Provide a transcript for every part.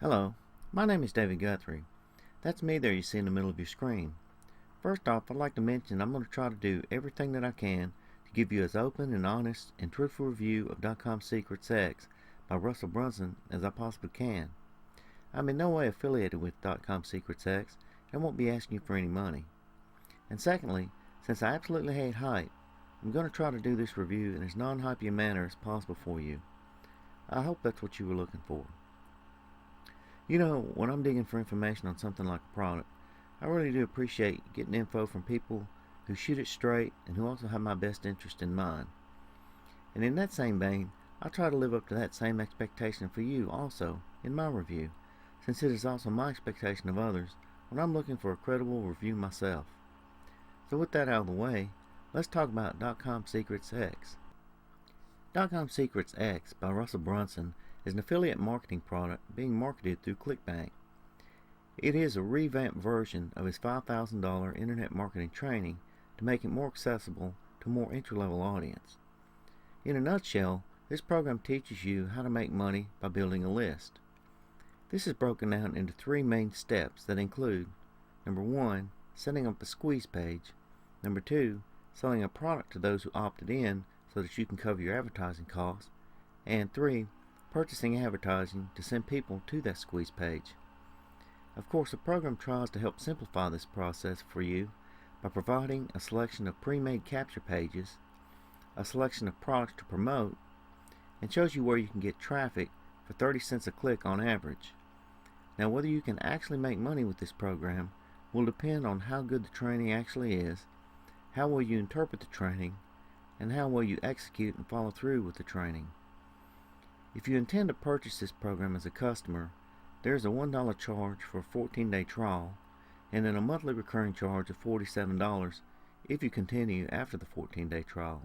Hello, my name is David Guthrie. That's me there you see in the middle of your screen. First off, I'd like to mention I'm going to try to do everything that I can to give you as open and honest and truthful review of .com-Secrets X by Russell Brunson as I possibly can. I'm in no way affiliated with .com-Secrets X and won't be asking you for any money. And secondly, since I absolutely hate hype, I'm going to try to do this review in as non-hypey a manner as possible for you. I hope that's what you were looking for. You know, when I'm digging for information on something like a product, I really do appreciate getting info from people who shoot it straight and who also have my best interest in mind. And in that same vein, I try to live up to that same expectation for you also in my review, since it is also my expectation of others when I'm looking for a credible review myself. So with that out of the way, let's talk about .com-Secrets X. .com-Secrets X by Russell Brunson is an affiliate marketing product being marketed through ClickBank. It is a revamped version of his $5,000 internet marketing training to make it more accessible to a more entry-level audience. In a nutshell, this program teaches you how to make money by building a list. This is broken down into three main steps that include: number 1, setting up a squeeze page; number 2, selling a product to those who opted in so that you can cover your advertising costs; and 3, purchasing advertising to send people to that squeeze page. Of course, the program tries to help simplify this process for you by providing a selection of pre-made capture pages, a selection of products to promote, and shows you where you can get traffic for 30 cents a click on average. Now, whether you can actually make money with this program will depend on how good the training actually is, how well you interpret the training, and how well you execute and follow through with the training. If you intend to purchase this program as a customer, there is a $1 charge for a 14-day trial, and then a monthly recurring charge of $47 if you continue after the 14-day trial.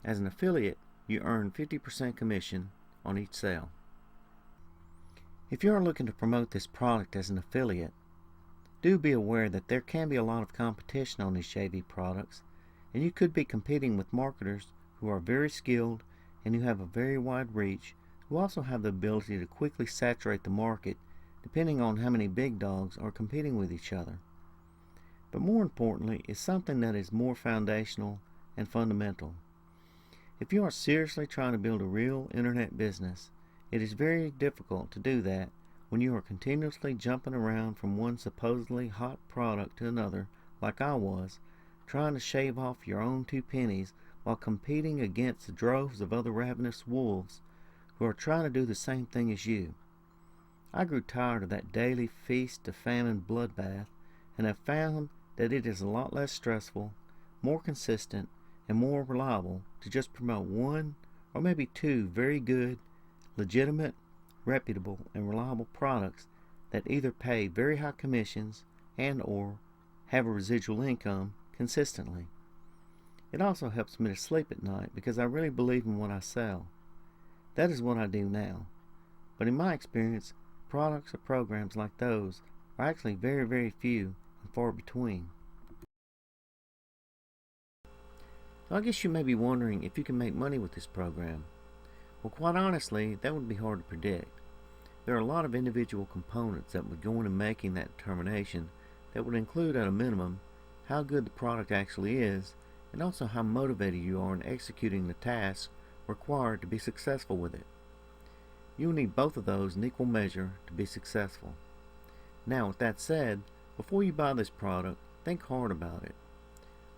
As an affiliate, you earn 50% commission on each sale. If you are looking to promote this product as an affiliate, do be aware that there can be a lot of competition on these JV products, and you could be competing with marketers who are very skilled and who have a very wide reach, who also have the ability to quickly saturate the market depending on how many big dogs are competing with each other. But more importantly is something that is more foundational and fundamental. If you are seriously trying to build a real internet business, it is very difficult to do that when you are continuously jumping around from one supposedly hot product to another, like I was, trying to shave off your own 2 pennies while competing against the droves of other ravenous wolves who are trying to do the same thing as you. I grew tired of that daily feast of famine bloodbath, and have found that it is a lot less stressful, more consistent, and more reliable to just promote 1 or maybe 2 very good, legitimate, reputable, and reliable products that either pay very high commissions and or have a residual income consistently. It also helps me to sleep at night because I really believe in what I sell. That is what I do now. But in my experience, products or programs like those are actually very, very few and far between. So I guess you may be wondering if you can make money with this program. Well, quite honestly, that would be hard to predict. There are a lot of individual components that would go into making that determination that would include at a minimum how good the product actually is, and also how motivated you are in executing the tasks required to be successful with it. You will need both of those in equal measure to be successful. Now, with that said, before you buy this product, think hard about it.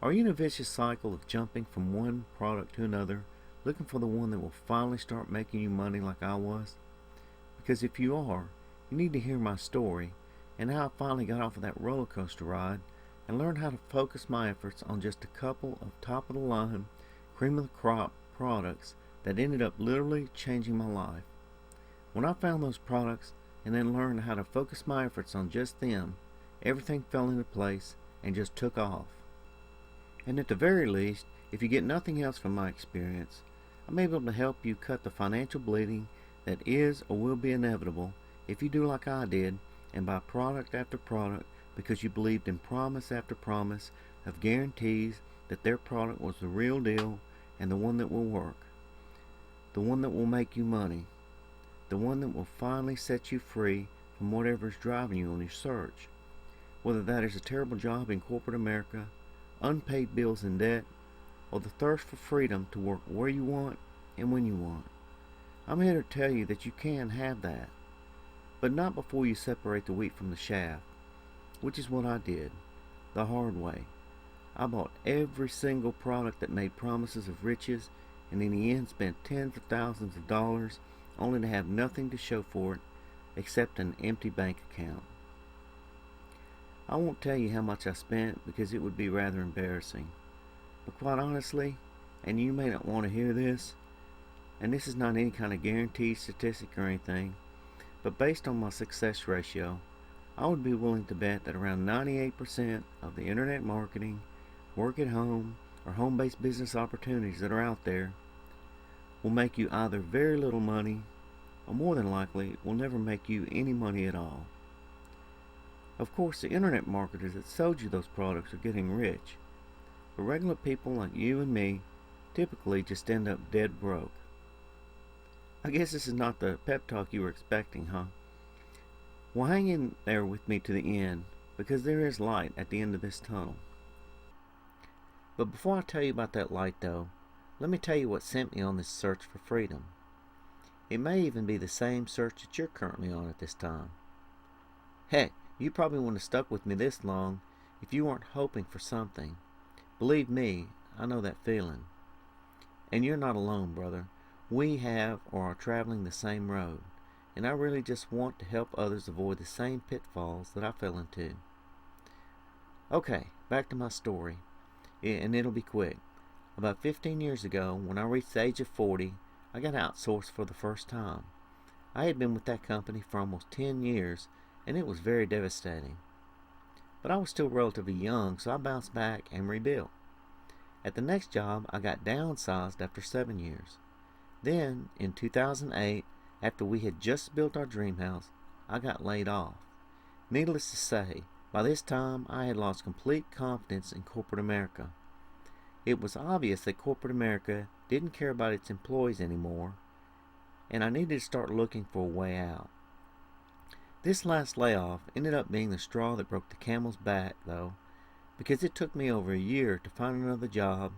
Are you in a vicious cycle of jumping from one product to another, looking for the one that will finally start making you money like I was? Because if you are, you need to hear my story and how I finally got off of that roller coaster ride and learned how to focus my efforts on just a couple of top-of-the-line, cream-of-the-crop products that ended up literally changing my life. When I found those products and then learned how to focus my efforts on just them, everything fell into place and just took off. And at the very least, if you get nothing else from my experience, I'm able to help you cut the financial bleeding that is or will be inevitable if you do like I did and buy product after product because you believed in promise after promise of guarantees that their product was the real deal and the one that will work, the one that will make you money. the one that will finally set you free from whatever is driving you on your search. Whether that is a terrible job in corporate America, unpaid bills and debt, or the thirst for freedom to work where you want and when you want. I'm here to tell you that you can have that, but not before you separate the wheat from the chaff, which is what I did, the hard way. I bought every single product that made promises of riches, and in the end spent tens of thousands of dollars only to have nothing to show for it except an empty bank account. I won't tell you how much I spent because it would be rather embarrassing. But quite honestly, and you may not want to hear this, and this is not any kind of guaranteed statistic or anything, but based on my success ratio, I would be willing to bet that around 98% of the internet marketing, work at home, or home-based business opportunities that are out there will make you either very little money or more than likely will never make you any money at all. Of course, the internet marketers that sold you those products are getting rich, but regular people like you and me typically just end up dead broke. I guess this is not the pep talk you were expecting, huh? Well, hang in there with me to the end, because there is light at the end of this tunnel. But before I tell you about that light, though, let me tell you what sent me on this search for freedom. It may even be the same search that you're currently on at this time. Heck, you probably wouldn't have stuck with me this long if you weren't hoping for something. Believe me, I know that feeling. And you're not alone, brother. We have or are traveling the same road, and I really just want to help others avoid the same pitfalls that I fell into. Okay, back to my story, and it'll be quick. About 15 years ago, when I reached the age of 40, I got outsourced for the first time. I had been with that company for almost 10 years, and it was very devastating. But I was still relatively young, so I bounced back and rebuilt. At the next job, I got downsized after 7 years. Then, in 2008, after we had just built our dream house, I got laid off. Needless to say, by this time I had lost complete confidence in corporate America. It was obvious that corporate America didn't care about its employees anymore, and I needed to start looking for a way out. This last layoff ended up being the straw that broke the camel's back, though, because it took me over a year to find another job,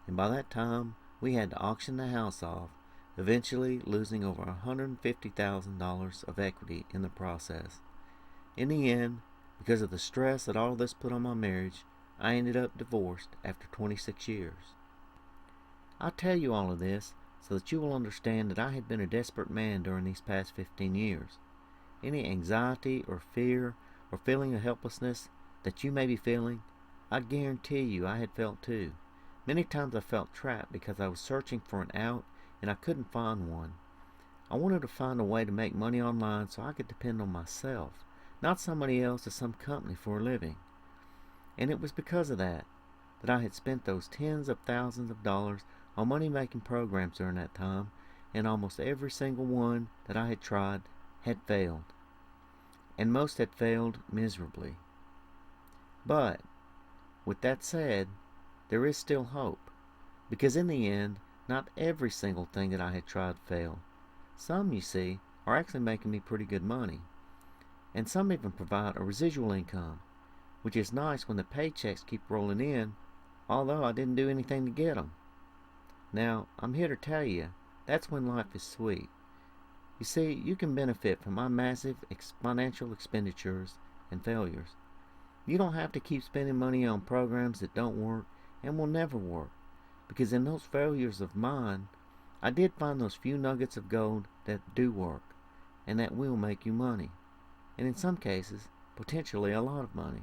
and by that time we had to auction the house off, eventually losing over $150,000 of equity in the process. In the end, because of the stress that all this put on my marriage, I ended up divorced after 26 years. I tell you all of this so that you will understand that I had been a desperate man during these past 15 years. Any anxiety or fear or feeling of helplessness that you may be feeling, I guarantee you I had felt too. Many times I felt trapped because I was searching for an out and I couldn't find one. I wanted to find a way to make money online so I could depend on myself, not somebody else or some company for a living. And it was because of that I had spent those tens of thousands of dollars on money-making programs during that time, and almost every single one that I had tried had failed. And most had failed miserably. But, with that said, there is still hope, because in the end, not every single thing that I had tried failed. Some, you see, are actually making me pretty good money. And some even provide a residual income, which is nice when the paychecks keep rolling in, although I didn't do anything to get them. Now, I'm here to tell you, that's when life is sweet. You see, you can benefit from my massive financial expenditures and failures. You don't have to keep spending money on programs that don't work and will never work, because in those failures of mine, I did find those few nuggets of gold that do work, and that will make you money, and in some cases, potentially a lot of money.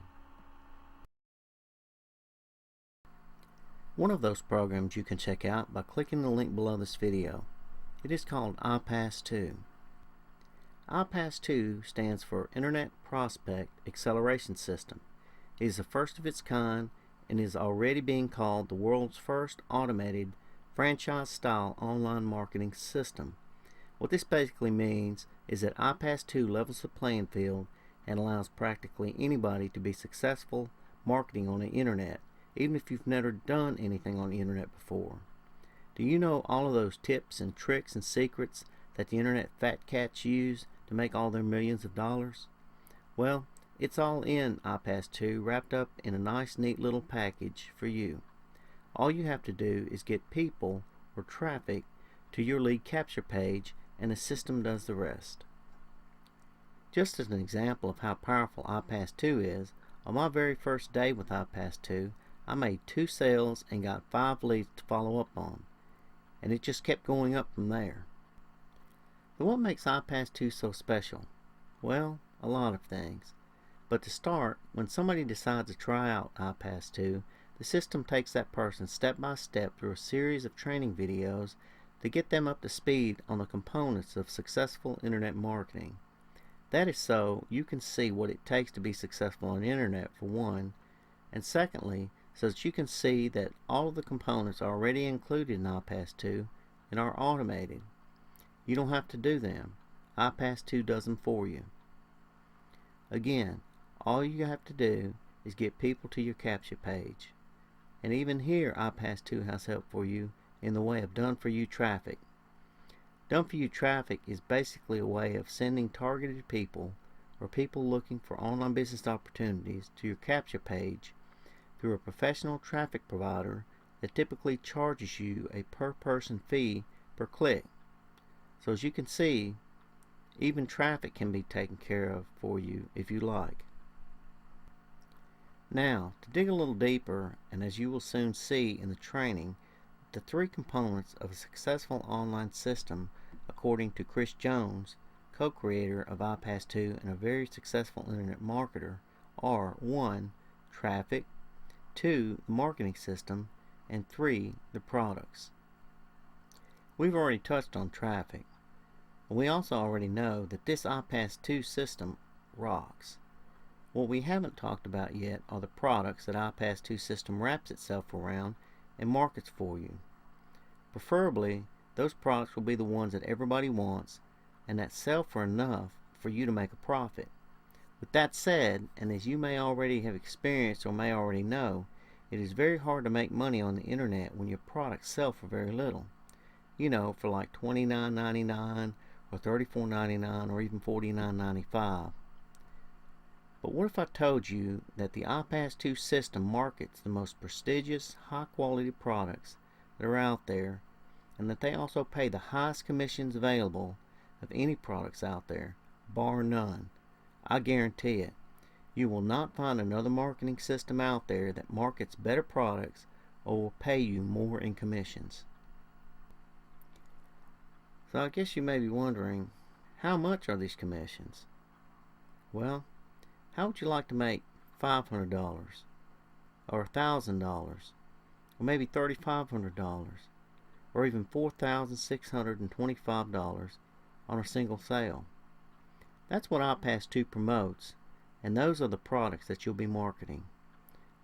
One of those programs you can check out by clicking the link below this video. It is called iPass-2. iPass-2 stands for Internet Prospect Acceleration System. It is the first of its kind and is already being called the world's first automated franchise-style online marketing system. What this basically means is that iPass-2 levels the playing field and allows practically anybody to be successful marketing on the internet, even if you've never done anything on the internet before. Do you know all of those tips and tricks and secrets that the internet fat cats use to make all their millions of dollars? Well, it's all in iPass 2, wrapped up in a nice neat little package for you. All you have to do is get people or traffic to your lead capture page, and the system does the rest. Just as an example of how powerful iPass 2 is, on my very first day with iPass 2, I made 2 sales and got 5 leads to follow up on, and it just kept going up from there. So what makes iPass 2 so special? Well, a lot of things. But to start, when somebody decides to try out iPass 2, the system takes that person step by step through a series of training videos to get them up to speed on the components of successful internet marketing. That is so you can see what it takes to be successful on the internet, for one, and secondly, so that you can see that all of the components are already included in iPass 2 and are automated. You don't have to do them. iPass 2 does them for you. Again, all you have to do is get people to your capture page. And even here, iPass 2 has help for you in the way of done-for-you traffic. Done-for-you traffic is basically a way of sending targeted people or people looking for online business opportunities to your capture page through a professional traffic provider that typically charges you a per-person fee per click. So as you can see, even traffic can be taken care of for you if you like. Now, to dig a little deeper, and as you will soon see in the training, the 3 components of a successful online system, according to Chris Jones, co-creator of iPass 2 and a very successful internet marketer, are 1. Traffic, 2. The marketing system, and 3. The products. We've already touched on traffic. We also already know that this iPass 2 system rocks. What we haven't talked about yet are the products that iPass 2 system wraps itself around and markets for you. Preferably, those products will be the ones that everybody wants and that sell for enough for you to make a profit. With that said, and as you may already have experienced or may already know, it is very hard to make money on the internet when your products sell for very little. You know, for like $29.99 or $34.99 or even $49.95. But what if I told you that the iPass 2 system markets the most prestigious, high-quality products that are out there, and that they also pay the highest commissions available of any products out there, bar none? I guarantee it. You will not find another marketing system out there that markets better products or will pay you more in commissions. So I guess you may be wondering, how much are these commissions? Well, how would you like to make $500 or $1,000 or maybe $3,500 or even $4,625 on a single sale? That's what iPass 2 promotes, and those are the products that you'll be marketing.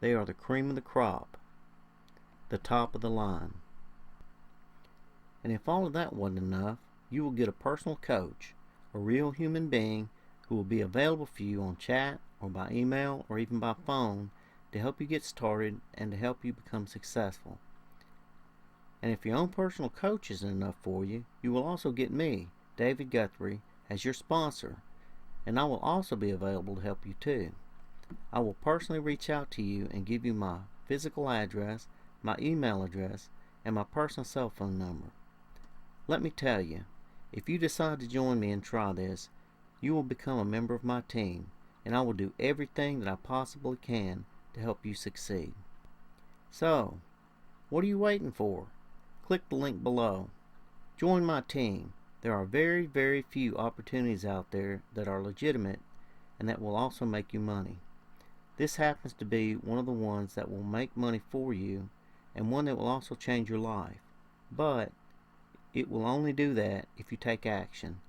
They are the cream of the crop, the top of the line. And if all of that wasn't enough, you will get a personal coach, a real human being who will be available for you on chat or by email or even by phone to help you get started and to help you become successful. And if your own personal coach isn't enough for you, you will also get me, David Guthrie, as your sponsor, and I will also be available to help you too. I will personally reach out to you and give you my physical address, my email address, and my personal cell phone number. Let me tell you, if you decide to join me and try this, you will become a member of my team, and I will do everything that I possibly can to help you succeed. So, what are you waiting for? Click the link below. Join my team. There are very, very few opportunities out there that are legitimate and that will also make you money. This happens to be one of the ones that will make money for you and one that will also change your life. But it will only do that if you take action.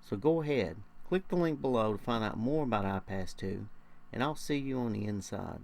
So go ahead, click the link below to find out more about iPass 2, and I'll see you on the inside.